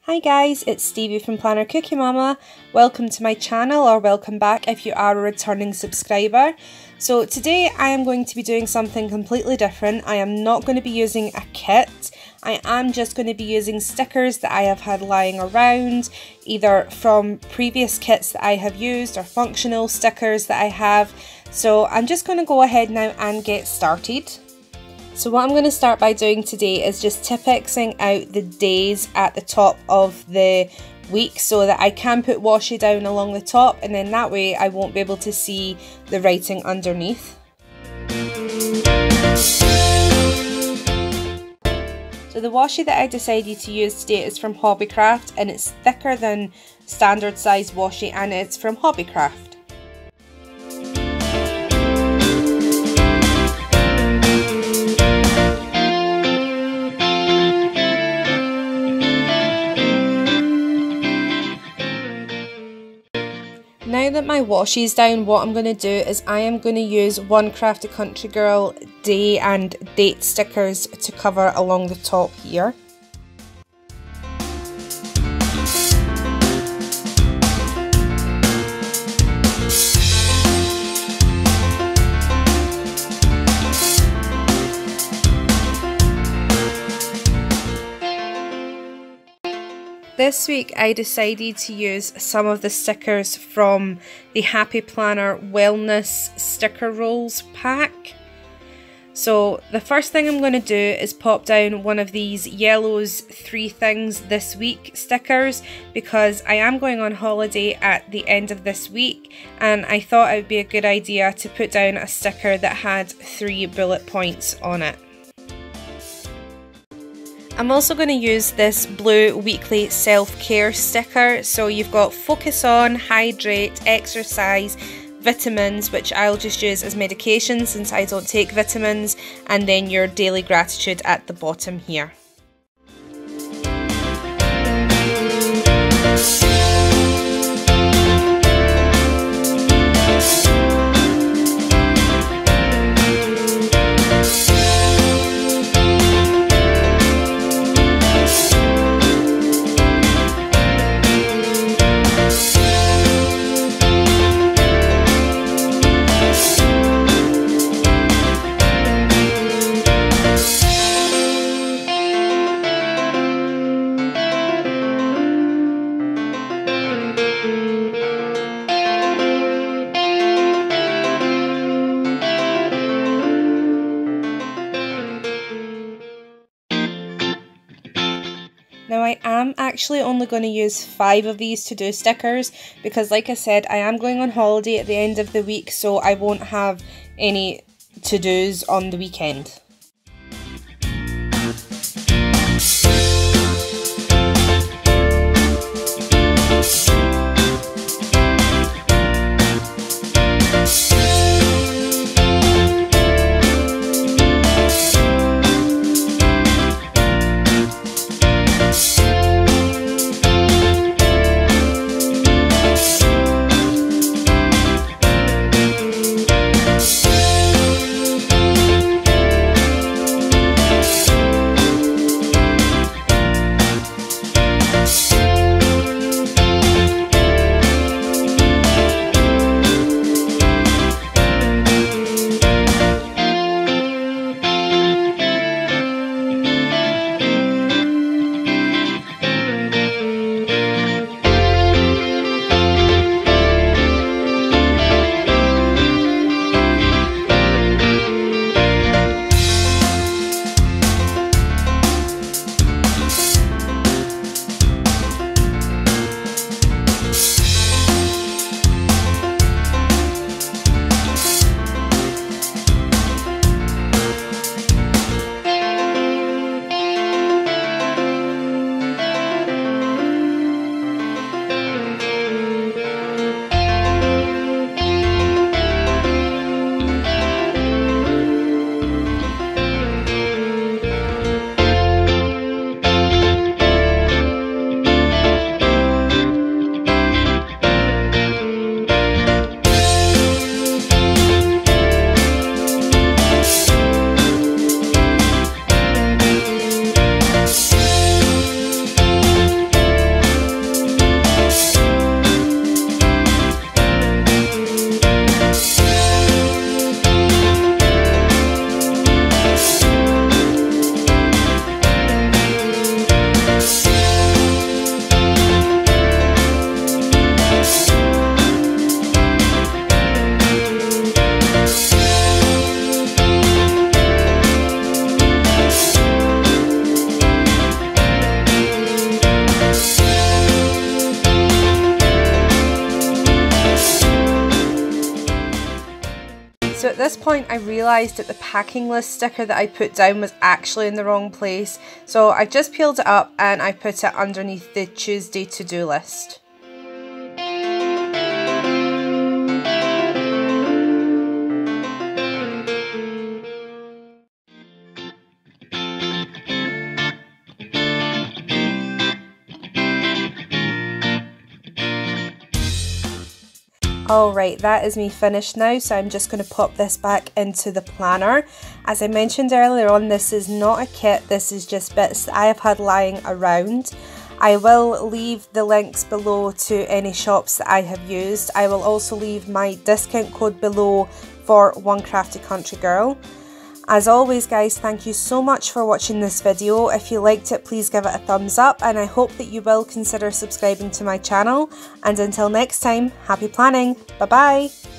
Hi guys, it's Stevie from Planner Cookie Mama. Welcome to my channel, or welcome back if you are a returning subscriber. So today I am going to be doing something completely different. I am not going to be using a kit. I am just going to be using stickers that I have had lying around, either from previous kits that I have used or functional stickers that I have. So I'm just going to go ahead now and get started. So what I'm going to start by doing today is just Tipp-Exing out the days at the top of the week so that I can put washi down along the top, and then that way I won't be able to see the writing underneath. So the washi that I decided to use today is from Hobbycraft, and it's thicker than standard size washi, and it's from Hobbycraft. Now that my washi is down, what I'm going to do is I am going to use One Crafty Country Girl day and date stickers to cover along the top here. This week I decided to use some of the stickers from the Happy Planner Wellness Sticker Rolls pack. So the first thing I'm going to do is pop down one of these Yellow's 3 Things This Week stickers, because I am going on holiday at the end of this week and I thought it would be a good idea to put down a sticker that had 3 bullet points on it. I'm also going to use this blue weekly self-care sticker. So you've got focus on, hydrate, exercise, vitamins, which I'll just use as medication since I don't take vitamins, and then your daily gratitude at the bottom here. Now I am actually only going to use 5 of these to do stickers because, like I said, I am going on holiday at the end of the week, so I won't have any to-dos on the weekend. at this point I realised that the packing list sticker that I put down was actually in the wrong place, so I just peeled it up and I put it underneath the Tuesday to-do list. Alright, that is me finished now, so I'm just going to pop this back into the planner. As I mentioned earlier on, this is not a kit, this is just bits that I have had lying around. I will leave the links below to any shops that I have used. I will also leave my discount code below for One Crafty Country Girl. As always guys, thank you so much for watching this video. If you liked it, please give it a thumbs up, and I hope that you will consider subscribing to my channel. And until next time, happy planning! Bye bye!